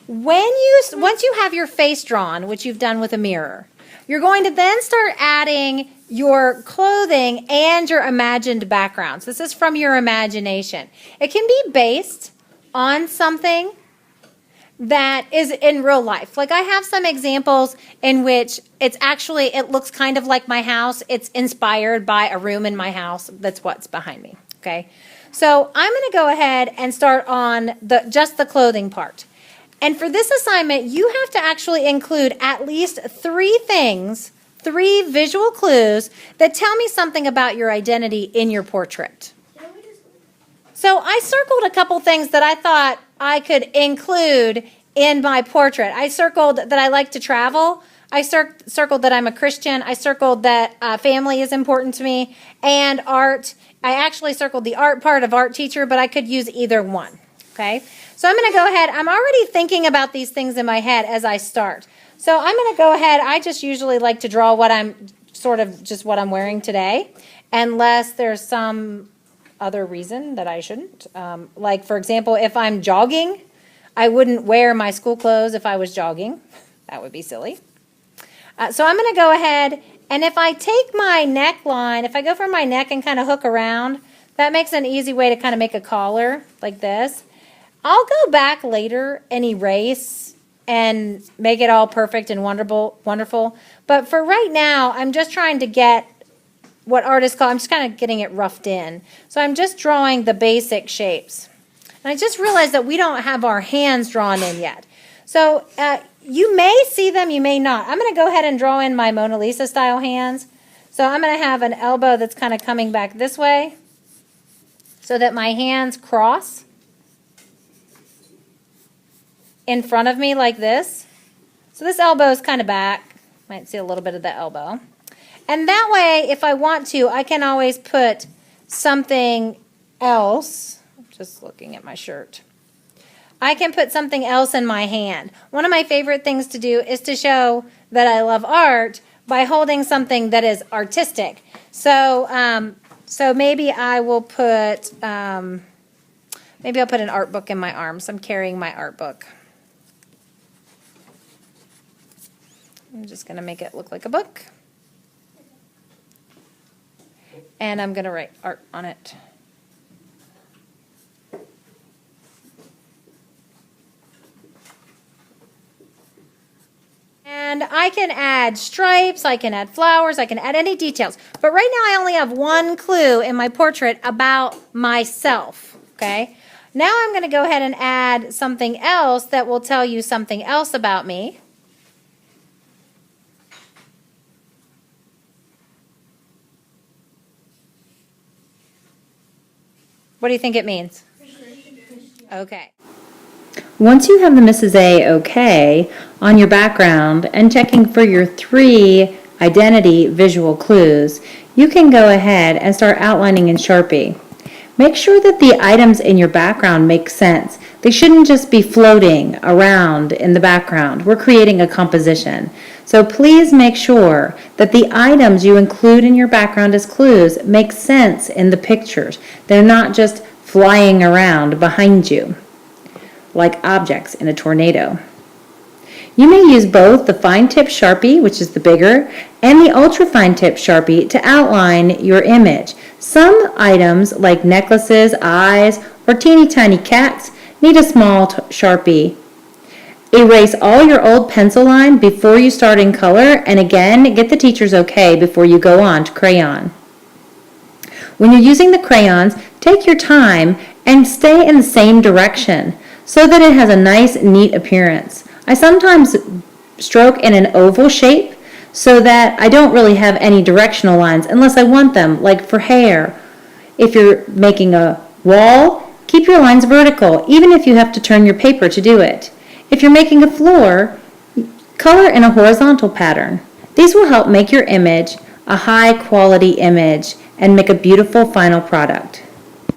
Once you have your face drawn, which you've done with a mirror, you're going to then start adding your clothing and your imagined backgrounds. This is from your imagination. It can be based on something that is in real life. Like I have some examples in which it looks kind of like my house. It's inspired by a room in my house. That's what's behind me, okay? So I'm going to go ahead and start on just the clothing part. And for this assignment, you have to actually include at least 3 things, 3 visual clues that tell me something about your identity in your portrait. So I circled a couple things that I thought I could include in my portrait. I circled that I like to travel. I circled that I'm a Christian. I circled that family is important to me, and art. I actually circled the art part of art teacher, but I could use either one, okay? So I'm going to go ahead. I'm already thinking about these things in my head as I start. So I'm going to go ahead. I just usually like to draw what I'm wearing today, unless there's some other reason that I shouldn't. Like, for example, if I'm jogging, I wouldn't wear my school clothes if I was jogging. That would be silly. So I'm going to go ahead, and if I take my neckline, if I go from my neck and kind of hook around, that makes an easy way to kind of make a collar like this. I'll go back later and erase and make it all perfect and wonderful. But for right now, I'm just trying to get what artists call, I'm just kind of getting it roughed in. So I'm just drawing the basic shapes. And I just realized that we don't have our hands drawn in yet. So you may see them, you may not. I'm going to go ahead and draw in my Mona Lisa style hands. So I'm going to have an elbow that's kind of coming back this way so that my hands cross in front of me like this. So this elbow is kind of back. Might see a little bit of the elbow. And that way, if I want to, I can always put something else. Just looking at my shirt. I can put something else in my hand. One of my favorite things to do is to show that I love art by holding something that is artistic. So, maybe I will put, maybe I'll put an art book in my arms. I'm carrying my art book. I'm just going to make it look like a book. And I'm going to write art on it. And I can add stripes, I can add flowers, I can add any details. But right now I only have one clue in my portrait about myself, okay? Now I'm going to go ahead and add something else that will tell you something else about me. What do you think it means? Okay. Once you have the Mrs. A okay on your background and checking for your 3 identity visual clues, you can go ahead and start outlining in Sharpie. Make sure that the items in your background make sense. They shouldn't just be floating around in the background. We're creating a composition. So please make sure that the items you include in your background as clues make sense in the pictures. They're not just flying around behind you like objects in a tornado. You may use both the fine tip Sharpie, which is the bigger, and the ultra fine tip Sharpie to outline your image. Some items like necklaces, eyes, or teeny tiny cats need a small Sharpie. Erase all your old pencil line before you start in color, and again, get the teacher's okay before you go on to crayon. When you're using the crayons, take your time and stay in the same direction so that it has a nice, neat appearance. I sometimes stroke in an oval shape so that I don't really have any directional lines unless I want them, like for hair. If you're making a wall, keep your lines vertical, even if you have to turn your paper to do it. If you're making a floor, color in a horizontal pattern. These will help make your image a high-quality image and make a beautiful final product.